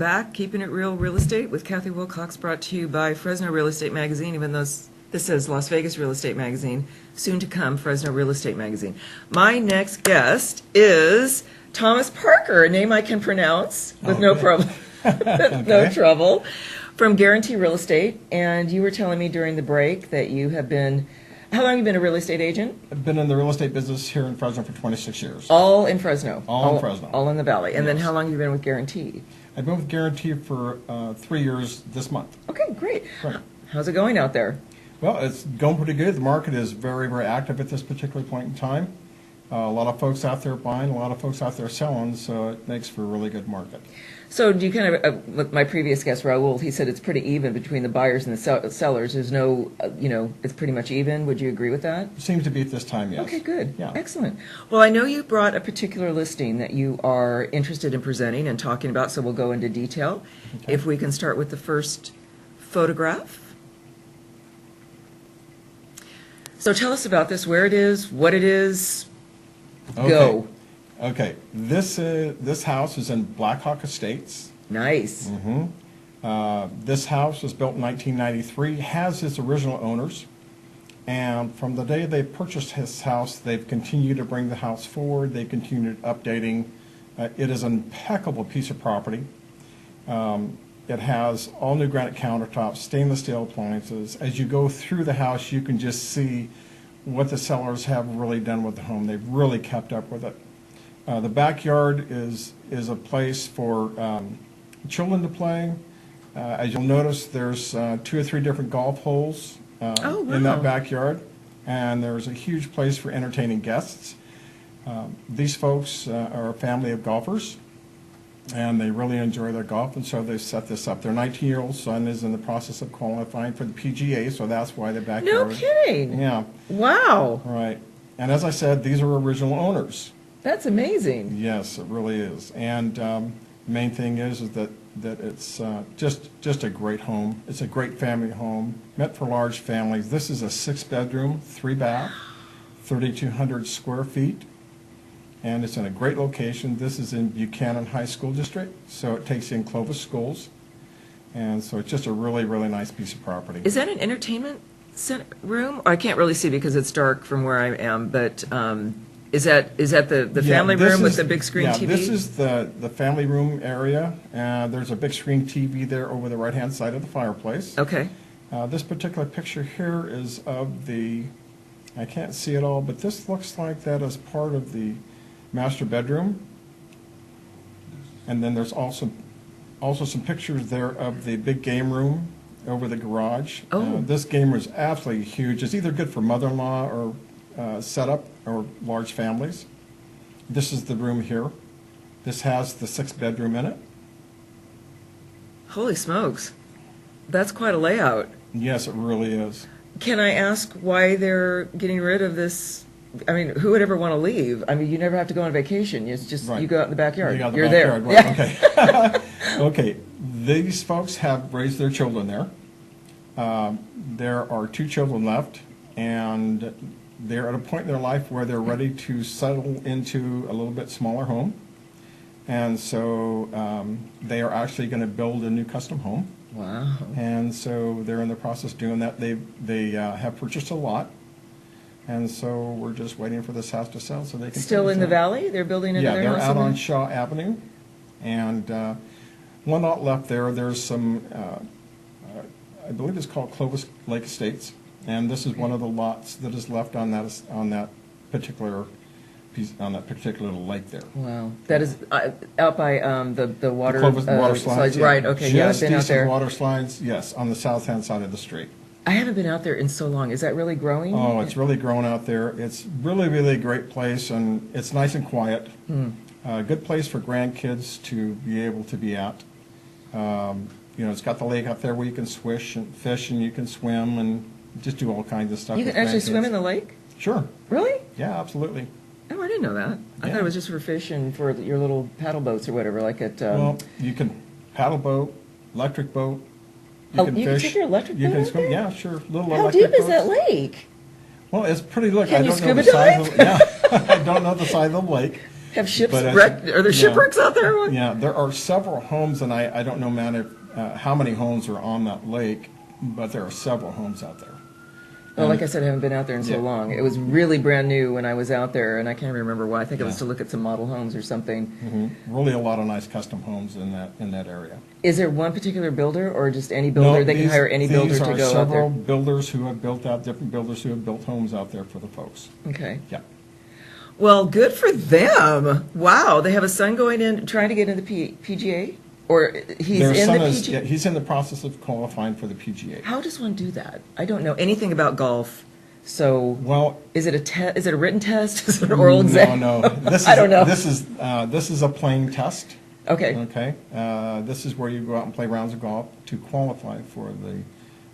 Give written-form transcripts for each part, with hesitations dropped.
Back, Keeping It Real Real Estate with Kathy Wilcox, brought to you by Fresno Real Estate Magazine, even though this says Las Vegas Real Estate Magazine, soon to come Fresno Real Estate Magazine. My next guest is Thomas Parker, a name I can pronounce with no problem, no trouble, from Guarantee Real Estate. And you were telling me during the break that you have been, how long have you been a real estate agent? I've been in the real estate business here in Fresno for 26 years. All in Fresno? All in Fresno. All in the Valley. And Yes. then how long have you been with Guarantee? I've been with Guarantee for 3 years this month. Okay, great. Right. How's it going out there? Well, it's going pretty good. The market is very, very active at this particular point in time. A lot of folks out there buying, a lot of folks out there selling, so it makes for a really good market. So do you kind of, with my previous guest, Raul, he said it's pretty even between the buyers and the sellers. There's no, it's pretty much even. Would you agree with that? Seems to be at this time, yes. Okay, good. Yeah. Excellent. Well, I know you brought a particular listing that you are interested in presenting and talking about, so we'll go into detail. Okay. If we can start with the first photograph. So tell us about this, where it is, what it is. Go. Okay. This house is in Blackhawk Estates. Nice. This house was built in 1993, has its original owners, and from the day they purchased his house, they've continued to bring the house forward. They continued updating. It is an impeccable piece of property. It has all new granite countertops, stainless steel appliances. As you go through the house, you can just see what the sellers have really done with the home. They've really kept up with it. The backyard is a place for children to play. As you'll notice, there's 2 or 3 different golf holes in that backyard, and there's a huge place for entertaining guests. These folks are a family of golfers, and they really enjoy their golf, and so they've set this up. Their 19-year-old son is in the process of qualifying for the PGA, so that's why the backyard. No kidding. Yeah. Wow. Right. And as I said, these are original owners. That's amazing. Yes, it really is. And the main thing is that it's just a great home. It's a great family home, meant for large families. This is a 6-bedroom, 3-bath, 3,200 square feet, and it's in a great location. This is in Buchanan High School District, so it takes in Clovis schools, and so it's just a really, really nice piece of property. Is that an entertainment center room? I can't really see because it's dark from where I am, but is that the family room with the big screen TV? Yeah, this is the family room area. There's a big screen TV there over the right-hand side of the fireplace. Okay. This particular picture here is of the, I can't see it all, but this looks like that is part of the master bedroom. And then there's also some pictures there of the big game room over the garage. Oh. This game room is absolutely huge. It's either good for mother-in-law or setup or large families. This is the room here. This has the 6-bedroom in it. Holy smokes. That's quite a layout. Yes, it really is. Can I ask why they're getting rid of this? I mean, who would ever want to leave? I mean, you never have to go on vacation. It's just Right. You go out in the backyard. You got the You're backyard, there. right, Yeah. Okay. Okay. These folks have raised their children there. There are 2 children left, and they're at a point in their life where they're ready to settle into a little bit smaller home. And so they are actually going to build a new custom home. Wow. And so they're in the process of doing that. They have purchased a lot. And so we're just waiting for this house to sell so they can. Still in the valley? They're building another Yeah, house? they're out in on there? Shaw Avenue. And one lot left there, there's some, I believe it's called Clovis Lake Estates. And this is one of the lots that is left on that particular piece, on that particular lake there. Wow. That is out by the water, Clovis water slides. Yeah. Right, okay. Yeah, I've Just been out east of there. water slides, yes, on the south-hand side of the street. I haven't been out there in so long. Is that really growing? Oh, it's really grown out there. It's really, really a great place, and it's nice and quiet. Good place for grandkids to be able to be at. It's got the lake out there where you can swish and fish, and you can swim and just do all kinds of stuff. You can with actually grandkids. swim in the lake? Sure. Really? Yeah, absolutely. Oh, I didn't know that. I Yeah. thought it was just for fish and for your little paddle boats or whatever, like at... Well, you can paddle boat, electric boat. You can take your electric You boat can out swim. there? Yeah, sure. Little How electric deep is boats. that lake? Well, it's pretty. Look, Can I you don't know the scuba size dive? of. Yeah, I don't know the size of the lake, Have ships But as- wrecked? Are there yeah. shipwrecks out there? Yeah, there are several homes, and I don't know, man, how many homes are on that lake, but there are several homes out there. Well, like I said, I haven't been out there in so Yeah. long. It was really brand new when I was out there, and I can't remember why. I think it was Yeah. to look at some model homes or something. Really a lot of nice custom homes in that area. Is there one particular builder, or just any builder? They can hire any builder to go out These are several there? builders who have built out, different builders who have built homes out there for the folks. Okay. Yeah. Well, good for them. Wow, they have a son going in, trying to get into the PGA? Or he's Their in son the is, PGA? yeah, he's in the process of qualifying for the PGA. How does one do that? I don't know anything about golf. So, Well, is it a written test? Is it an oral exam? No. I don't know. This is a playing test. Okay. Okay. This is where you go out and play rounds of golf to qualify for the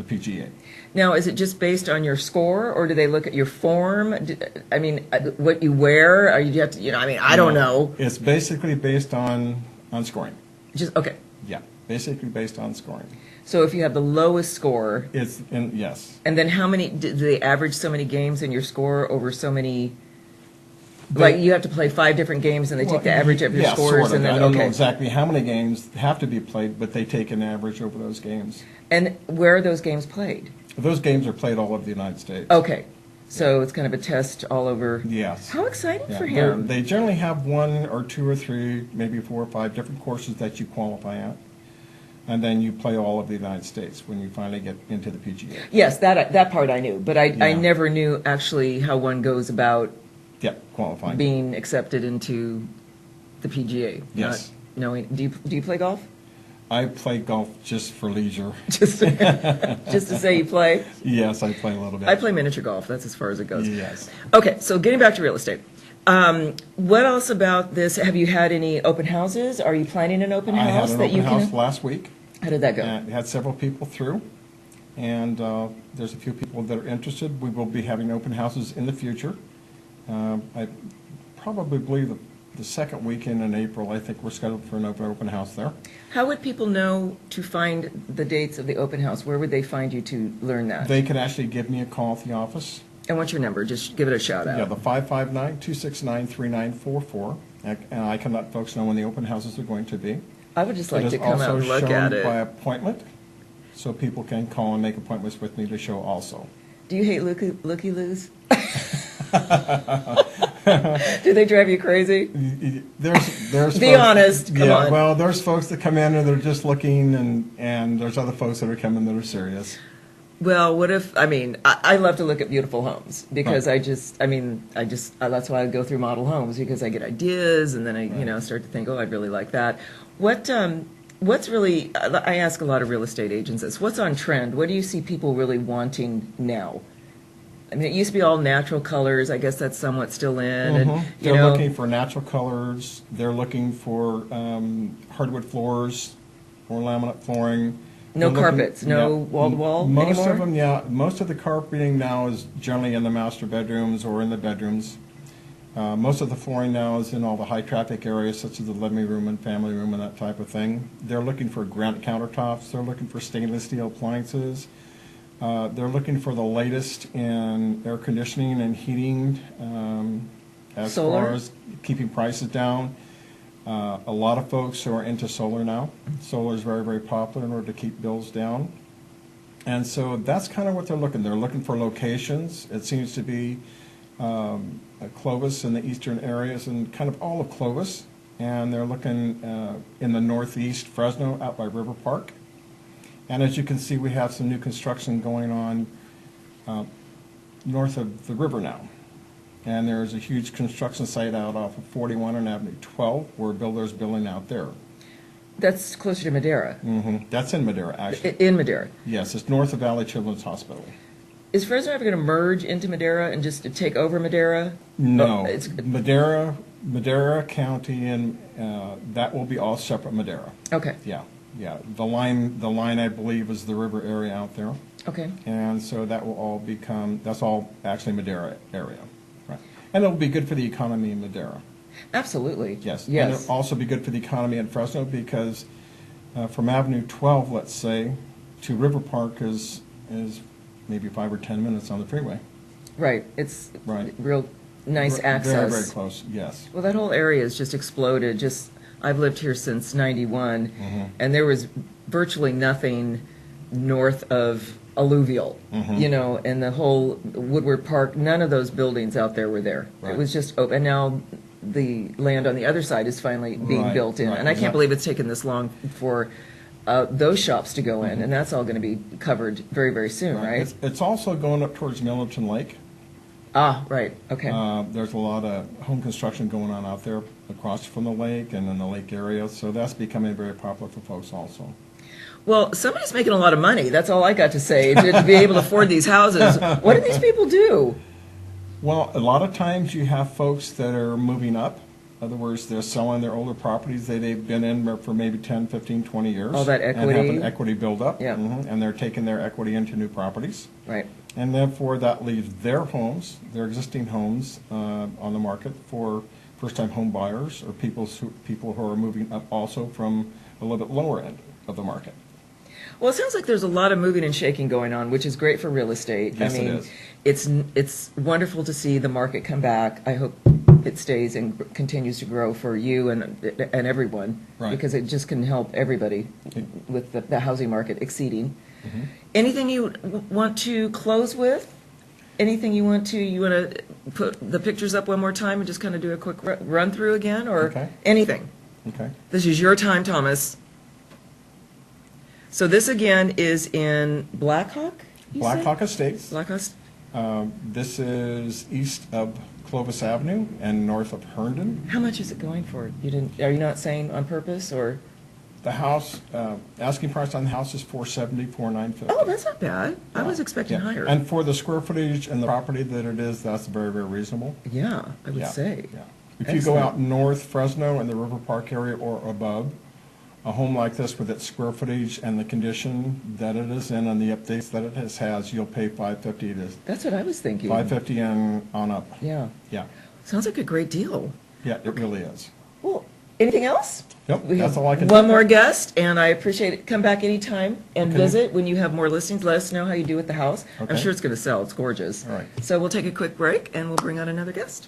PGA. Now, is it just based on your score, or do they look at your form? I mean, what you wear? Or you have to, I don't know. It's basically based on scoring. Just okay. Yeah, basically based on scoring. So if you have the lowest score, Yes. and then how many? Do they average so many games in your score over so many? Like you have to play 5 different games, and they take the average of your yeah, scores, sort of. and then I don't know okay. exactly how many games have to be played, but they take an average over those games. And where are those games played? Those games are played all over the United States. Okay, so it's kind of a test all over. Yes. How exciting Yeah, for him! they generally have 1 or 2 or 3, maybe 4 or 5 different courses that you qualify at, and then you play all of the United States when you finally get into the PGA. Yes, that part I knew, but I Yeah. never knew actually how one goes about Yeah, qualifying. being accepted into the PGA. Yes. Not knowing. Do you play golf? I play golf just for leisure. Just to say you play. Yes, I play a little bit. I play miniature golf. That's as far as it goes. Yes. Okay, so getting back to real estate. What else about this? Have you had any open houses? Are you planning an open I had house an that open you house can? last week. How did that go? And had several people through, and there's a few people that are interested. We will be having open houses in the future. I probably believe the second weekend in April, I think we're scheduled for an open house there. How would people know to find the dates of the open house? Where would they find you to learn that? They can actually give me a call at the office. And what's your number? Just give it a shout out. Yeah, the 559-269-3944, and I can let folks know when the open houses are going to be. I would just like It to is come out and also look at shown by it. appointment, so people can call and make appointments with me to show also. Do you hate looky-loos? Do they drive you crazy? There's Be honest, come on. Well, there's folks that come in and they're just looking, and there's other folks that are coming that are serious. Well, what if, I love to look at beautiful homes because Right. that's why I go through model homes because I get ideas and then I, start to think, oh, I'd really like that. What's really, I ask a lot of real estate agents this, what's on trend? What do you see people really wanting now? I mean, it used to be all natural colors. I guess that's somewhat still in. And, They're looking for natural colors. They're looking for hardwood floors or laminate flooring. No They're looking- carpets, no wall-to-wall Most anymore? of them, yeah. Most of the carpeting now is generally in the master bedrooms or in the bedrooms. Most of the flooring now is in all the high-traffic areas, such as the living room and family room and that type of thing. They're looking for granite countertops. They're looking for stainless steel appliances. They're looking for the latest in air conditioning and heating, as Solar? far as keeping prices down. A lot of folks are into solar now. Solar is very, very popular in order to keep bills down. And so that's kind of what they're looking. They're looking for locations. It seems to be Clovis in the eastern areas and kind of all of Clovis. And they're looking in the northeast, Fresno, out by River Park. And as you can see, we have some new construction going on north of the river now. And there's a huge construction site out off of 41 and Avenue 12 where builders building out there. That's closer to Madera, That's in Madera, actually. in Madera. Yes, it's north of Valley Children's Hospital. Is Fresno ever going to merge into Madera and just to take over Madera? No, Oh, it's- Madera County, and that will be all separate Madera. Okay, Yeah. The line I believe is the river area out there. okay. And so that will all that's all actually Madera area. Right. And it'll be good for the economy in Madera. Absolutely. Yes. And Yes. it'll also be good for the economy in Fresno because from Avenue 12, let's say, to River Park is maybe 5 or 10 minutes on the freeway. Right. It's Right. real nice access. Very, very close, yes. Well, that whole area has just exploded. I've lived here since '91, and there was virtually nothing north of Alluvial, and the whole Woodward Park, none of those buildings out there were there. Right. It was just open. And now the land on the other side is finally being Right, built in. right. And I can't believe it's taken this long for those shops to go in, and that's all going to be covered very, very soon, right? It's also going up towards Millington Lake. Ah, right, okay. There's a lot of home construction going on out there across from the lake and in the lake area, so that's becoming very popular for folks also. Well, somebody's making a lot of money. That's all I got to say. To be able to afford these houses. What do these people do? Well, a lot of times you have folks that are moving up. In other words, they're selling their older properties they've been in for maybe 10, 15, 20 years. All that equity. And have an equity buildup. Yeah. And they're taking their equity into new properties. Right. And therefore, that leaves their homes, their existing homes, on the market for first-time home buyers or people who are moving up also from a little bit lower end of the market. Well, it sounds like there's a lot of moving and shaking going on, which is great for real estate. Yes, I mean, it is. it's wonderful to see the market come back. I hope it stays and continues to grow for you and everyone, Right. because it just can help everybody with the housing market exceeding. Mm-hmm. Anything you want to close with? Anything you want to put the pictures up one more time and just kind of do a quick run through again, or Okay. anything? Okay. This is your time, Thomas. So this again is in Blackhawk? Blackhawk Estates. Blackhawk. This is east of Clovis Avenue and north of Herndon. How much is it going for? Are you not saying on purpose, or? The house, asking price on the house is $470, $4,950. Oh, that's not bad. I was expecting Yeah. higher. And for the square footage and the property that it is, that's very, very reasonable. Yeah, I would Yeah, say. yeah. If you go Excellent. out north Fresno and the River Park area or above, a home like this with its square footage and the condition that it is in and the updates that it has, you'll pay $550 to That's what I was thinking. $550 and on up. Yeah. Yeah, Sounds like a great deal. yeah, it really is. Well, anything else? Yep, We that's have all I can one think more of. guest, and I appreciate it. Come back anytime and Okay. visit when you have more listings. Let us know how you do with the house. I'm Okay. sure it's going to sell. It's gorgeous. All right. So we'll take a quick break, and we'll bring on another guest.